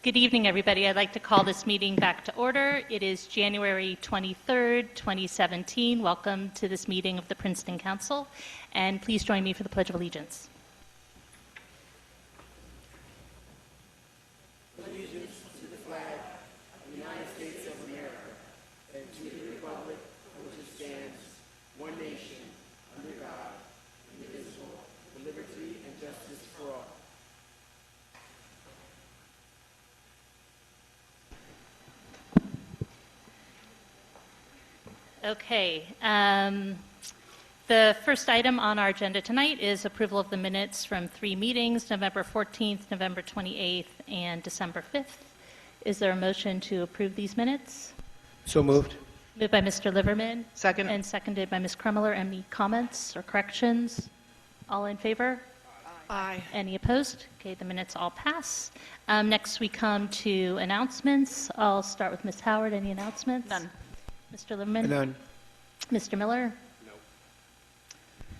Good evening, everybody. I'd like to call this meeting back to order. It is January 23rd, 2017. Welcome to this meeting of the Princeton Council, and please join me for the Pledge of Allegiance. Allegiance to the flag of the United States of America and to the republic for which it stands, one nation, under God, indivisible, with liberty and justice for all. Okay. The first item on our agenda tonight is approval of the minutes from three meetings, November 14th, November 28th, and December 5th. Is there a motion to approve these minutes? So moved. Moved by Mr. Liverman. Second. And seconded by Ms. Krummeler. Any comments or corrections? All in favor? Aye. Any opposed? Okay, the minutes all pass. Next we come to announcements. I'll start with Ms. Howard. Any announcements? None. Mr. Liverman? None. Mr. Miller? No.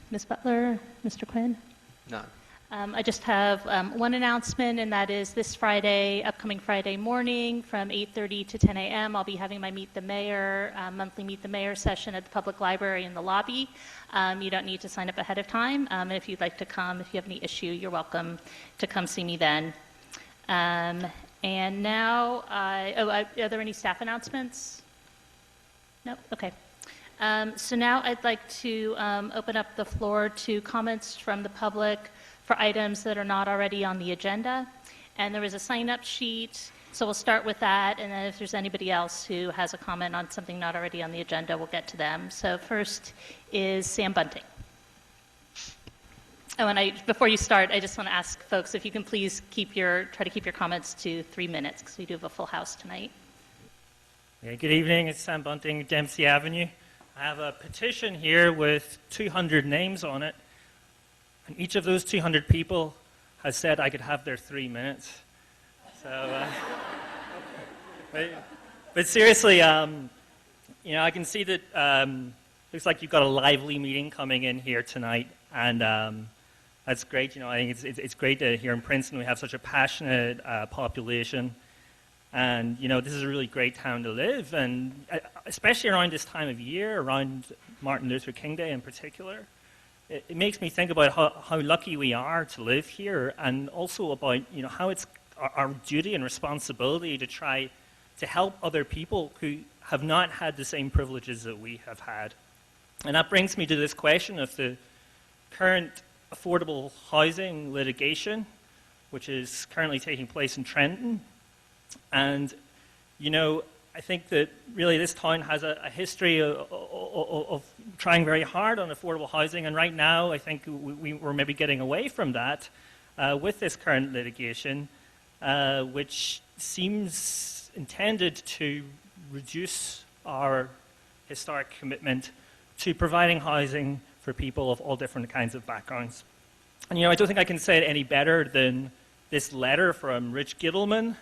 Ms. Butler? Mr. Quinn? None. I just have one announcement, and that is this Friday, upcoming Friday morning from 8:30 to 10 a.m. I'll be having my Meet the Mayor, monthly Meet the Mayor session at the Public Library in the lobby. You don't need to sign up ahead of time. And if you'd like to come, if you have any issue, you're welcome to come see me then. And now, are there any staff announcements? No? Okay. So now I'd like to open up the floor to comments from the public for items that are not already on the agenda. And there is a sign-up sheet, so we'll start with that, and then if there's anybody else who has a comment on something not already on the agenda, we'll get to them. So first is Sam Bunting. Oh, and before you start, I just want to ask folks if you can please try to keep your comments to 3 minutes, because we do have a full house tonight. Yeah, good evening, it's Sam Bunting, Dempsey Avenue. I have a petition here with 200 names on it, and each of those 200 people has said I could have their 3 minutes. So, but seriously, I can see that looks like you've got a lively meeting coming in here tonight, and that's great. I think it's great that here in Princeton we have such a passionate population. And, this is a really great town to live, and especially around this time of year, around Martin Luther King Day in particular. It makes me think about how lucky we are to live here, and also about, how it's our duty and responsibility to try to help other people who have not had the same privileges that we have had. And that brings me to this question of the current affordable housing litigation, which is currently taking place in Trenton. And, I think that really this town has a history of trying very hard on affordable housing, and right now I think we're maybe getting away from that with this current litigation, which seems intended to reduce our historic commitment to providing housing for people of all different kinds of backgrounds. And, I don't think I can say it any better than this letter from Rich Gittleman,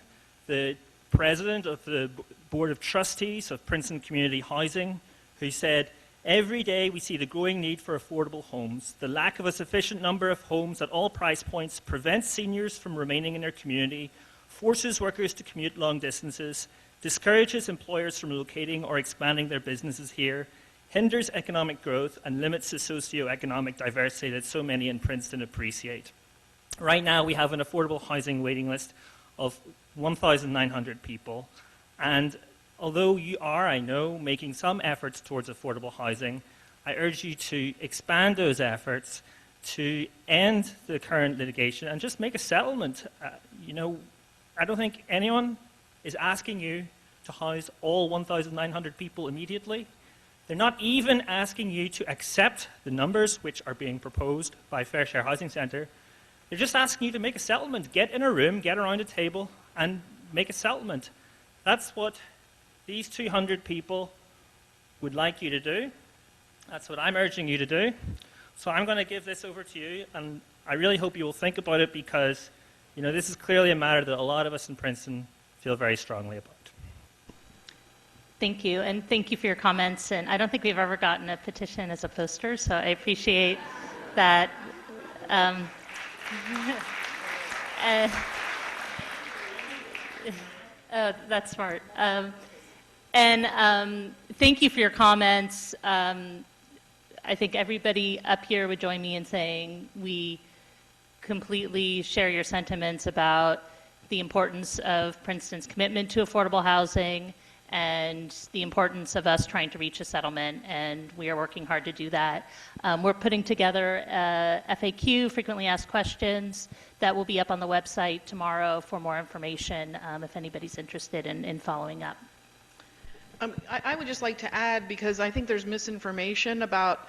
the president of the Board of Trustees of Princeton Community Housing, who said, "Every day we see the growing need for affordable homes. The lack of a sufficient number of homes at all price points prevents seniors from remaining in their community, forces workers to commute long distances, discourages employers from locating or expanding their businesses here, hinders economic growth, and limits the socio-economic diversity that so many in Princeton appreciate." Right now we have an affordable housing waiting list of 1,900 people, and although you are, I know, making some efforts towards affordable housing, I urge you to expand those efforts to end the current litigation and just make a settlement. I don't think anyone is asking you to house all 1,900 people immediately. They're not even asking you to accept the numbers which are being proposed by Fair Share Housing Centre. They're just asking you to make a settlement. Get in a room, get around a table, and make a settlement. That's what these 200 people would like you to do. That's what I'm urging you to do. So I'm going to give this over to you, and I really hope you will think about it, because this is clearly a matter that a lot of us in Princeton feel very strongly about. Thank you, and thank you for your comments. And I don't think we've ever gotten a petition as a poster, so I appreciate that. That's smart. Thank you for your comments. I think everybody up here would join me in saying we completely share your sentiments about the importance of Princeton's commitment to affordable housing and the importance of us trying to reach a settlement, and we are working hard to do that. We're putting together a FAQ, frequently asked questions, that will be up on the website tomorrow for more information if anybody's interested in following up. I would just like to add, because I think there's misinformation about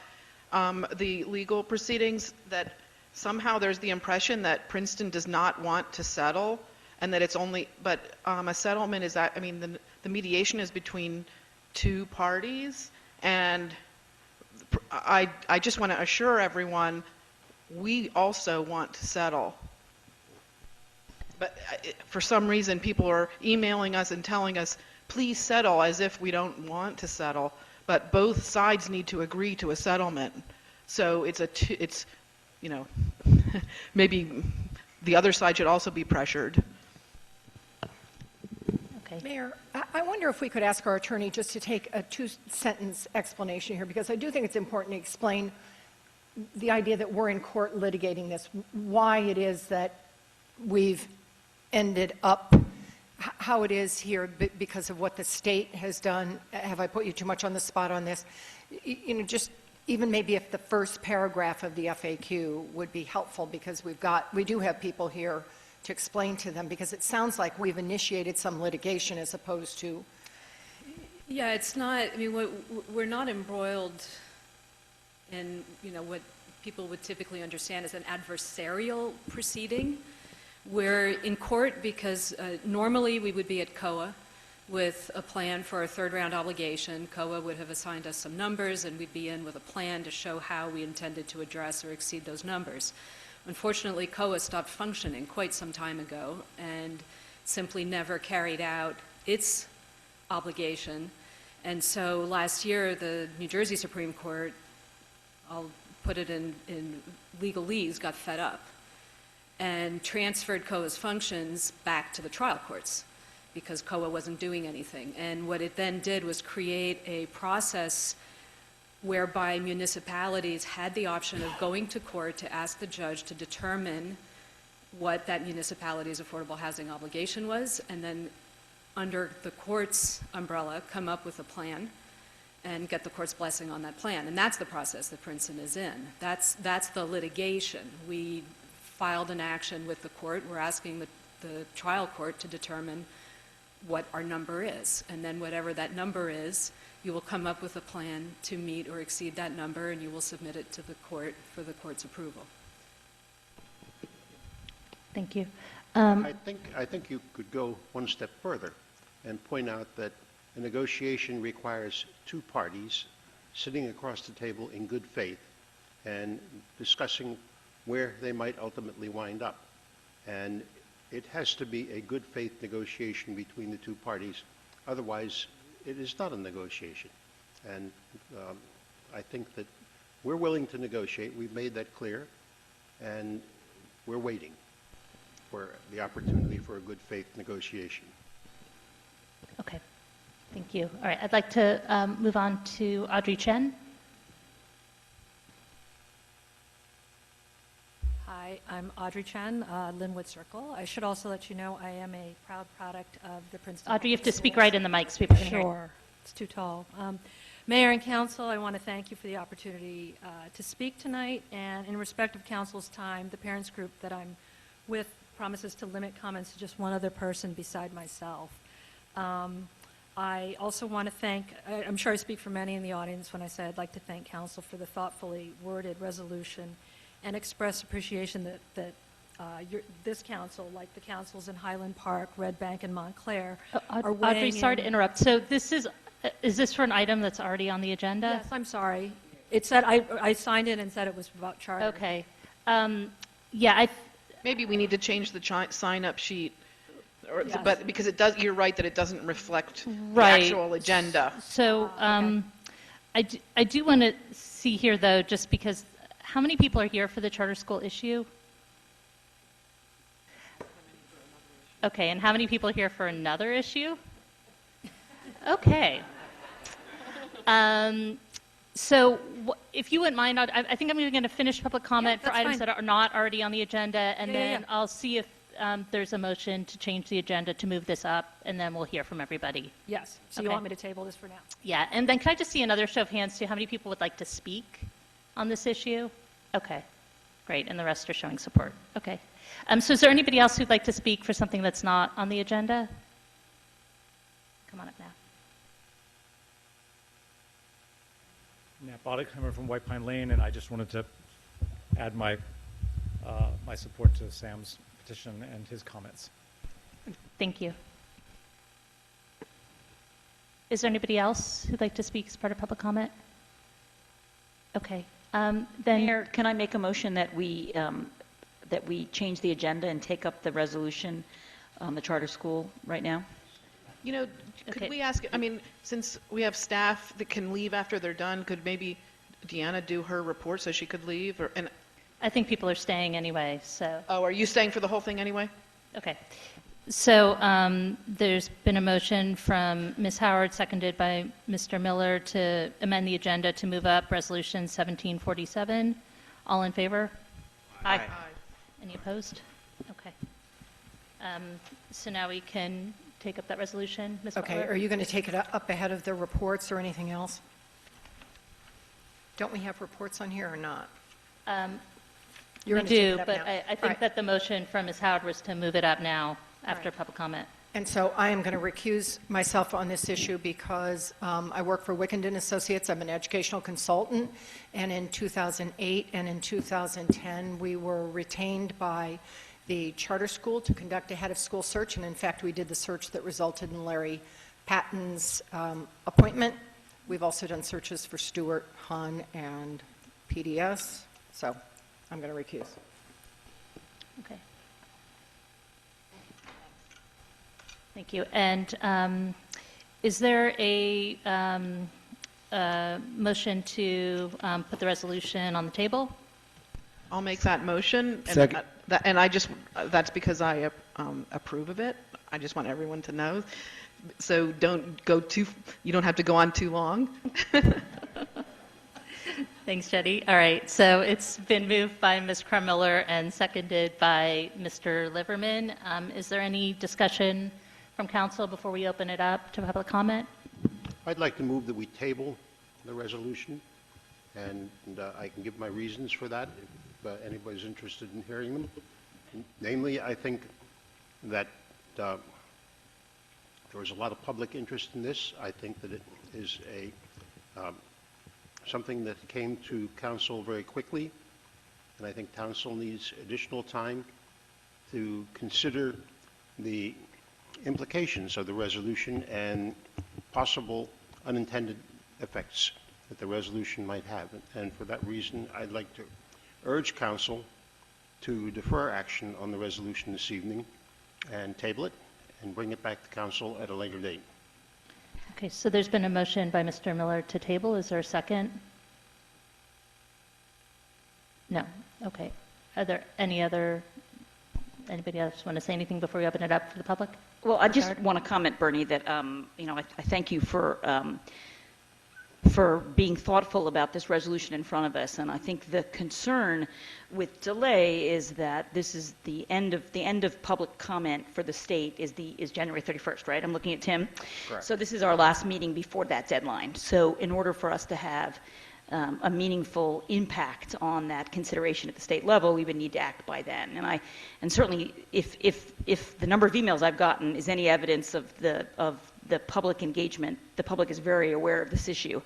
the legal proceedings, that somehow there's the impression that Princeton does not want to settle, and that it's only, but a settlement is that, I mean, the mediation is between two parties, and I just want to assure everyone, we also want to settle. But for some reason, people are emailing us and telling us, please settle, as if we don't want to settle. But both sides need to agree to a settlement. So it's you know, maybe the other side should also be pressured. Okay. Mayor, I wonder if we could ask our attorney just to take a two-sentence explanation here, because I do think it's important to explain the idea that we're in court litigating this, why it is that we've ended up how it is here because of what the state has done. Have I put you too much on the spot on this? You know, just even maybe if the first paragraph of the FAQ would be helpful, because we do have people here to explain to them, because it sounds like we've initiated some litigation as opposed to. Yeah, it's not, I mean, we're not embroiled in, you know, what people would typically understand as an adversarial proceeding. We're in court because normally we would be at COA with a plan for a third round obligation. COA would have assigned us some numbers, and we'd be in with a plan to show how we intended to address or exceed those numbers. Unfortunately, COA stopped functioning quite some time ago and simply never carried out its obligation. And so last year, the New Jersey Supreme Court, I'll put it in legalese, got fed up and transferred COA's functions back to the trial courts because COA wasn't doing anything. And what it then did was create a process whereby municipalities had the option of going to court to ask the judge to determine what that municipality's affordable housing obligation was, and then under the court's umbrella come up with a plan and get the court's blessing on that plan. And that's the process that Princeton is in. That's the litigation. We filed an action with the court. We're asking the trial court to determine what our number is. And then whatever that number is, you will come up with a plan to meet or exceed that number, and you will submit it to the court for the court's approval. Thank you. I think you could go one step further and point out that a negotiation requires two parties sitting across the table in good faith and discussing where they might ultimately wind up. And it has to be a good faith negotiation between the two parties. Otherwise, it is not a negotiation. And I think that we're willing to negotiate. We've made that clear. And we're waiting for the opportunity for a good faith negotiation. Okay. Thank you. All right. I'd like to move on to Audrey Chen. Hi, I'm Audrey Chen, Linwood Circle. I should also let you know I am a proud product of the Princeton. Audrey, you have to speak right in the mic so people can hear you. Sure, it's too tall. Mayor and Council, I want to thank you for the opportunity to speak tonight. And in respect of Council's time, the parents group that I'm with promises to limit comments to just one other person beside myself. I also want to thank, I'm sure I speak for many in the audience when I say I'd like to thank Council for the thoughtfully worded resolution and express appreciation that this council, like the councils in Highland Park, Red Bank, and Montclair, are weighing Audrey, sorry to in. interrupt. So is this for an item that's already on the agenda? Yes, I'm sorry. It said, I signed it and said it was about charter. Okay. Yeah, Maybe we need to change the sign-up sheet, Yes. but because it does, you're right that it doesn't reflect Right. the actual agenda. so Okay. I do want to see here, though, just because, how many people are here for the charter school issue? Okay, and how many people are here for another issue? Okay. So if you wouldn't mind, I think I'm going to finish public comment for that's items fine. that are not already on the agenda, and Yeah, yeah, then yeah. I'll see if there's a motion to change the agenda to move this up, and then we'll hear from everybody. Yes. So you Okay. want me to table this for now? Yeah, and then can I just see another show of hands too? How many people would like to speak on this issue? Okay, great, and the rest are showing support. Okay. So is there anybody else who'd like to speak for something that's not on the agenda? Come on up now. Nat Bodekheimer from White Pine Lane, and I just wanted to add my support to Sam's petition and his comments. Thank you. Is there anybody else who'd like to speak as part of public comment? Okay, then, Mayor, can I make a motion that we change the agenda and take up the resolution on the charter school right now? You know, Okay. could we ask, I mean, since we have staff that can leave after they're done, could maybe Deanna do her report so she could leave? And I think people are staying anyway, so. oh, are you staying for the whole thing anyway? Okay. So there's been a motion from Ms. Howard, seconded by Mr. Miller, to amend the agenda to move up Resolution 1747. All in favor? Aye. Any opposed? Okay. So now we can take up that resolution. Ms. Okay, Butler? are you going to take it up ahead of the reports or anything else? Don't we have reports on here or not? You're We gonna take do, it up but now. I All think right. that the motion from Ms. Howard was to move it up now after Right. public comment. And so I am going to recuse myself on this issue because I work for Wickenden Associates. I'm an educational consultant, and in 2008 and in 2010, we were retained by the charter school to conduct a head-of-school search, and in fact, we did the search that resulted in Larry Patton's appointment. We've also done searches for Stuart, Hahn, and PDS, so I'm going to recuse. Okay. Thank you. And is there a motion to put the resolution on the table? I'll make that motion. And, Second. and I just, that's because I approve of it. I just want everyone to know. So don't go you don't have to go on too long. Thanks, Jenny. All right, so it's been moved by Ms. Crummiller and seconded by Mr. Liverman. Is there any discussion from council before we open it up to public comment? I'd like to move that we table the resolution, and I can give my reasons for that if anybody's interested in hearing them. Namely, I think that there was a lot of public interest in this. I think that it is something that came to council very quickly, and I think council needs additional time to consider the implications of the resolution and possible unintended effects that the resolution might have. And for that reason, I'd like to urge council to defer action on the resolution this evening and table it and bring it back to council at a later date. Okay, so there's been a motion by Mr. Miller to table. Is there a second? No. Okay. Are there anybody else want to say anything before we open it up for the public? Well, I just want to comment, Bernie, that I thank you for being thoughtful about this resolution in front of us. And I think the concern with delay is that this is the end of public comment for the state is January 31st, right? I'm looking at Tim. Correct. So this is our last meeting before that deadline. So in order for us to have a meaningful impact on that consideration at the state level, we would need to act by then. And certainly, if the number of emails I've gotten is any evidence of the public engagement, the public is very aware of this issue,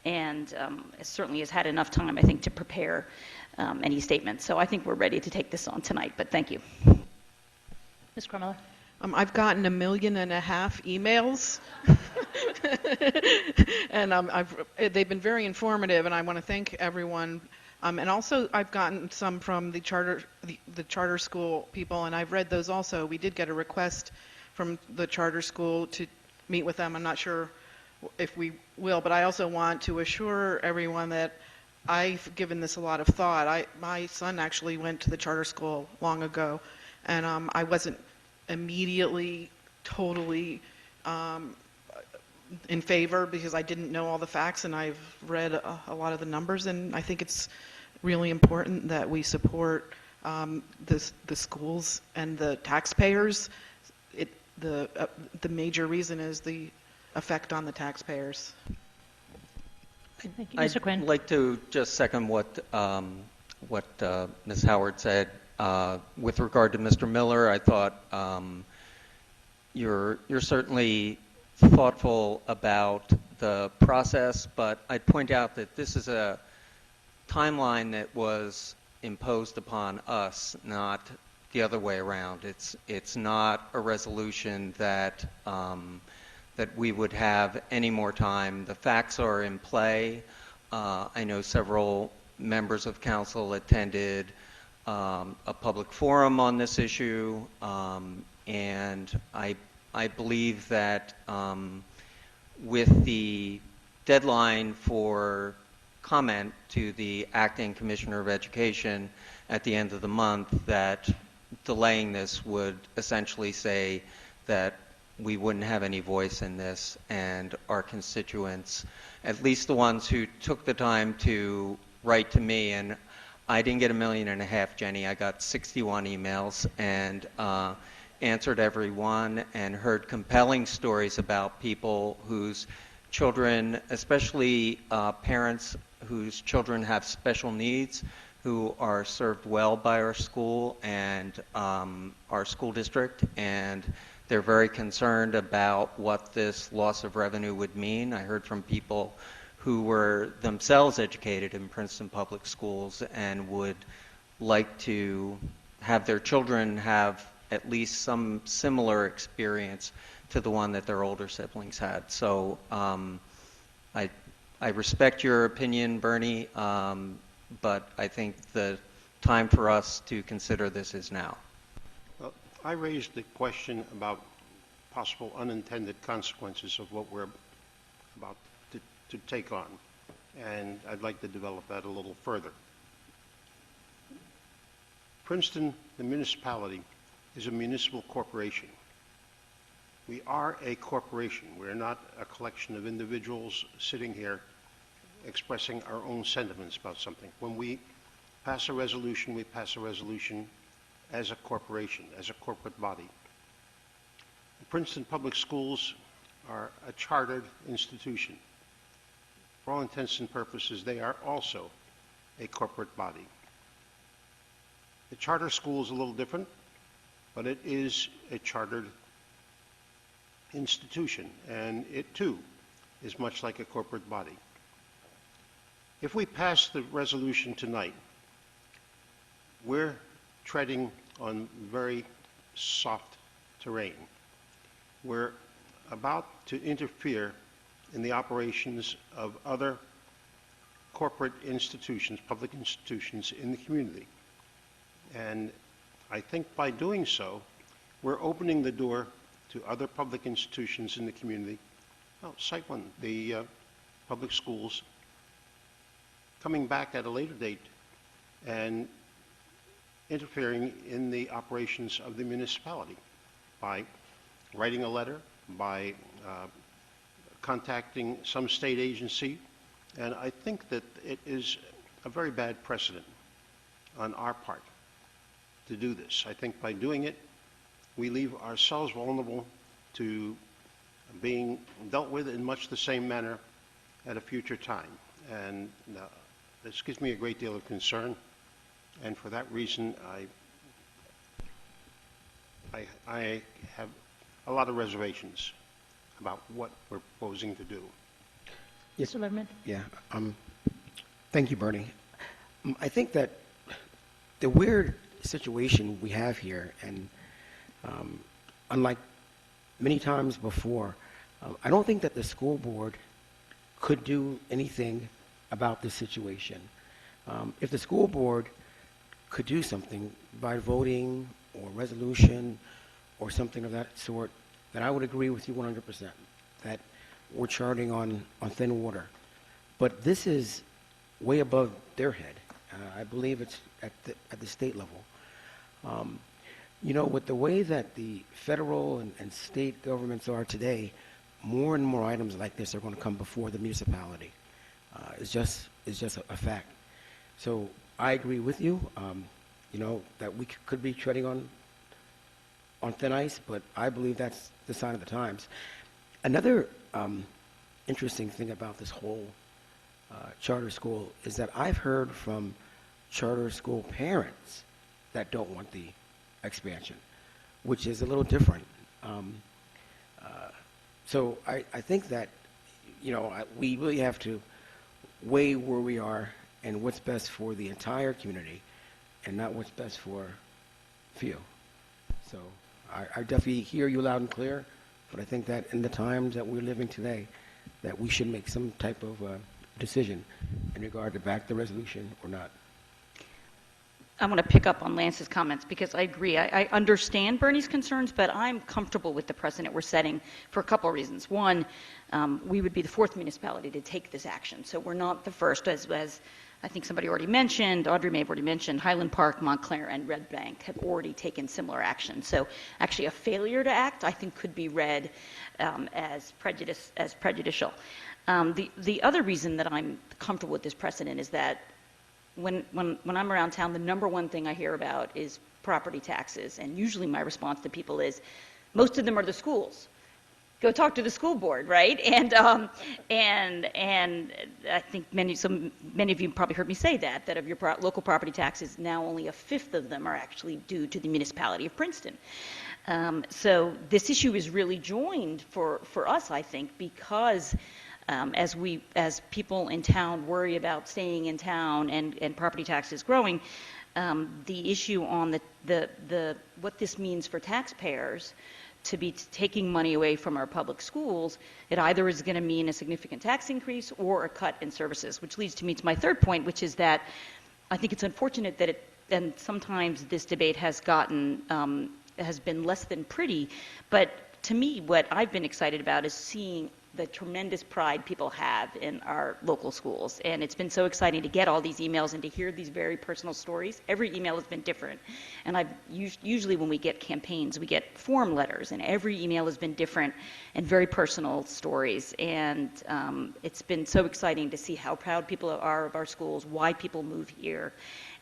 and certainly has had enough time, I think, to prepare any statements. So I think we're ready to take this on tonight. But thank you. Ms. Crummiller? I've gotten 1.5 million emails, and they've been very informative, and I want to thank everyone. And also, I've gotten some from the charter school people, and I've read those also. We did get a request from the charter school to meet with them. I'm not sure if we will, but I also want to assure everyone that I've given this a lot of thought. My son actually went to the charter school long ago, and I wasn't immediately totally in favor because I didn't know all the facts, and I've read a lot of the numbers, and I think it's really important that we support the schools and the taxpayers. The major reason is the effect on the taxpayers. Thank you. Mr. Quinn. I'd like to just second what Ms. Howard said. With regard to Mr. Miller, I thought you're certainly thoughtful about the process, but I'd point out that this is a timeline that was imposed upon us, not the other way around. It's not a resolution that that we would have any more time. The facts are in play. I know several members of council attended a public forum on this issue, and I believe that with the deadline for comment to the acting commissioner of education at the end of the month, that delaying this would essentially say that we wouldn't have any voice in this, and our constituents, at least the ones who took the time to write to me, and I didn't get 1.5 million, Jenny. I got 61 emails and answered every one and heard compelling stories about people whose children, especially parents whose children have special needs, who are served well by our school and our school district, and they're very concerned about what this loss of revenue would mean. I heard from people who were themselves educated in Princeton Public Schools and would like to have their children have at least some similar experience to the one that their older siblings had. So I respect your opinion, Bernie, but I think the time for us to consider this is now. Well, I raised the question about possible unintended consequences of what we're about to take on, and I'd like to develop that a little further. Princeton, the municipality, is a municipal corporation. We are a corporation. We're not a collection of individuals sitting here expressing our own sentiments about something. When we pass a resolution, we pass a resolution as a corporation, as a corporate body. The Princeton Public Schools are a chartered institution. For all intents and purposes, they are also a corporate body. The charter school is a little different, but it is a chartered institution, and it too is much like a corporate body. If we pass the resolution tonight, we're treading on very soft terrain. We're about to interfere in the operations of other corporate institutions, public institutions in the community. And I think by doing so, we're opening the door to other public institutions in the community. Well, cite one, the public schools, coming back at a later date and interfering in the operations of the municipality by writing a letter, by contacting some state agency. And I think that it is a very bad precedent on our part to do this. I think by doing it, we leave ourselves vulnerable to being dealt with in much the same manner at a future time. And this gives me a great deal of concern. And for that reason, I have a lot of reservations about what we're proposing to do. Yes. Mr. Lieberman? Yeah. Thank you, Bernie. I think that the weird situation we have here, and unlike many times before, I don't think that the school board could do anything about this situation. If the school board could do something by voting or resolution or something of that sort, then I would agree with you 100%, that we're charting on thin water. But this is way above their head. I believe it's at the state level. You know, with the way that the federal and state governments are today, more and more items like this are going to come before the municipality. It's just a fact. So I agree with you, you know, that we could be treading on thin ice, but I believe that's the sign of the times. Another interesting thing about this whole charter school is that I've heard from charter school parents that don't want the expansion, which is a little different. So I think that, you know, we really have to weigh where we are and what's best for the entire community and not what's best for few. So I definitely hear you loud and clear, but I think that in the times that we're living today, that we should make some type of decision in regard to back the resolution or not. I want to pick up on Lance's comments because I agree. I understand Bernie's concerns, but I'm comfortable with the precedent we're setting for a couple of reasons. One, we would be the fourth municipality to take this action, so we're not the first, as I think somebody already mentioned, Audrey may have already mentioned, Highland Park, Montclair, and Red Bank have already taken similar action. So actually a failure to act, I think, could be read as prejudicial. The other reason that I'm comfortable with this precedent is that when I'm around town, the number one thing I hear about is property taxes, and usually my response to people is, most of them are the schools. Go talk to the school board, right? And I think many of you probably heard me say that of your local property taxes, now only a fifth of them are actually due to the municipality of Princeton. So this issue is really joined for us, I think, because as people in town worry about staying in town and property taxes growing, the issue on the what this means for taxpayers to be taking money away from our public schools, it either is going to mean a significant tax increase or a cut in services, which leads me to my third point, which is that I think it's unfortunate that and sometimes this debate has been less than pretty, but to me, what I've been excited about is seeing the tremendous pride people have in our local schools. And it's been so exciting to get all these emails and to hear these very personal stories. Every email has been different. And usually when we get campaigns, we get form letters, and every email has been different and very personal stories. And it's been so exciting to see how proud people are of our schools, why people move here,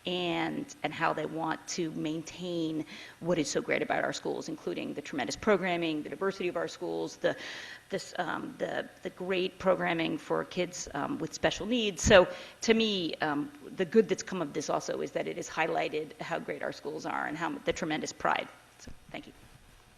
and how they want to maintain what is so great about our schools, including the tremendous programming, the diversity of our schools, the great programming for kids with special needs. So to me, the good that's come of this also is that it has highlighted how great our schools are and how the tremendous pride. So thank you.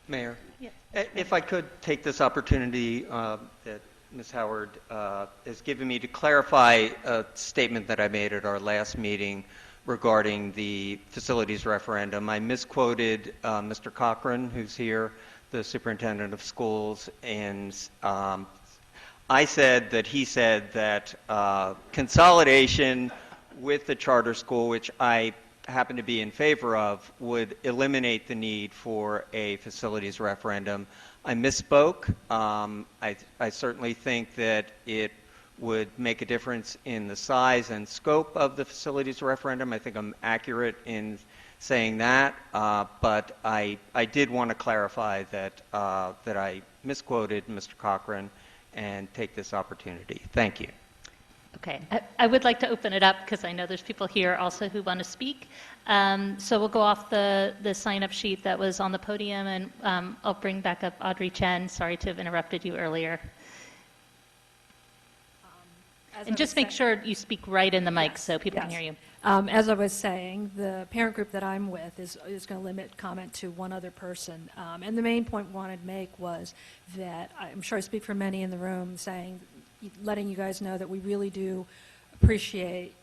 Mayor, Yes. if I could take this opportunity that Ms. Howard has given me to clarify a statement that I made at our last meeting regarding the facilities referendum. I misquoted Mr. Cochran, who's here, the superintendent of schools, and I said that he said that consolidation with the charter school, which I happen to be in favor of, would eliminate the need for a facilities referendum. I misspoke. I certainly think that it would make a difference in the size and scope of the facilities referendum. I think I'm accurate in saying that, but I did want to clarify that I misquoted Mr. Cochran and take this opportunity. Thank you. Okay, I would like to open it up because I know there's people here also who want to speak. So we'll go off the sign-up sheet that was on the podium, and I'll bring back up Audrey Chen. Sorry to have interrupted you earlier. And just make sure you speak right in the mic so people can hear you. As I was saying, the parent group that I'm with is going to limit comment to one other person. And the main point I wanted to make was that I'm sure I speak for many in the room, letting you guys know that we really do appreciate,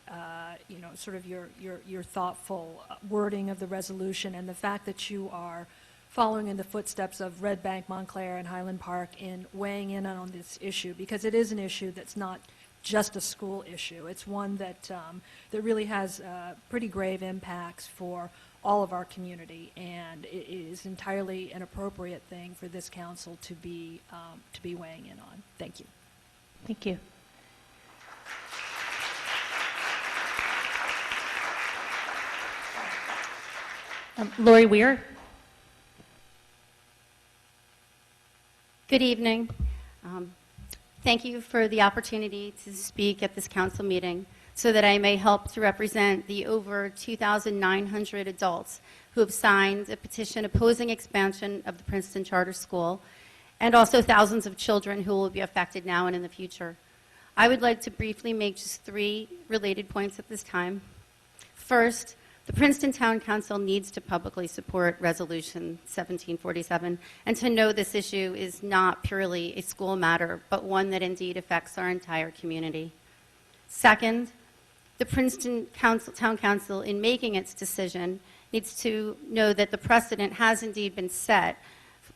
sort of your thoughtful wording of the resolution and the fact that you are following in the footsteps of Red Bank, Montclair, and Highland Park in weighing in on this issue, because it is an issue that's not just a school issue. It's one that really has pretty grave impacts for all of our community, and it is entirely an appropriate thing for this council to be weighing in on. Thank you. Thank you. Lori Weir. Good evening. Thank you for the opportunity to speak at this council meeting so that I may help to represent the over 2,900 adults who have signed a petition opposing expansion of the Princeton Charter School, and also thousands of children who will be affected now and in the future. I would like to briefly make just 3 related points at this time. First, the Princeton Town Council needs to publicly support Resolution 1747 and to know this issue is not purely a school matter, but one that indeed affects our entire community. Second, the Princeton Town Council, in making its decision, needs to know that the precedent has indeed been set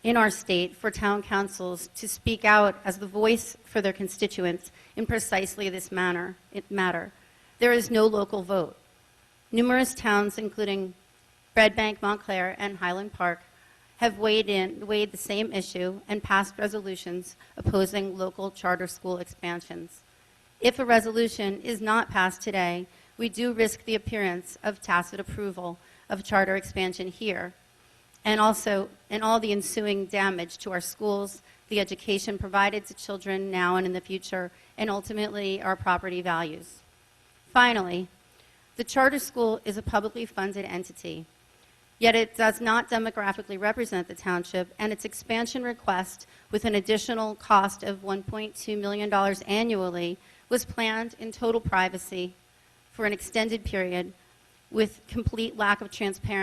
in our state for town councils to speak out as the voice for their constituents in precisely this matter. There is no local vote. Numerous towns, including Red Bank, Montclair, and Highland Park, have weighed the same issue and passed resolutions opposing local charter school expansions. If a resolution is not passed today, we do risk the appearance of tacit approval of charter expansion here, and all the ensuing damage to our schools, the education provided to children now and in the future, and ultimately our property values. Finally, the charter school is a publicly funded entity, yet it does not demographically represent the township, and its expansion request with an additional cost of $1.2 million annually was planned in total privacy for an extended period with complete lack of transparency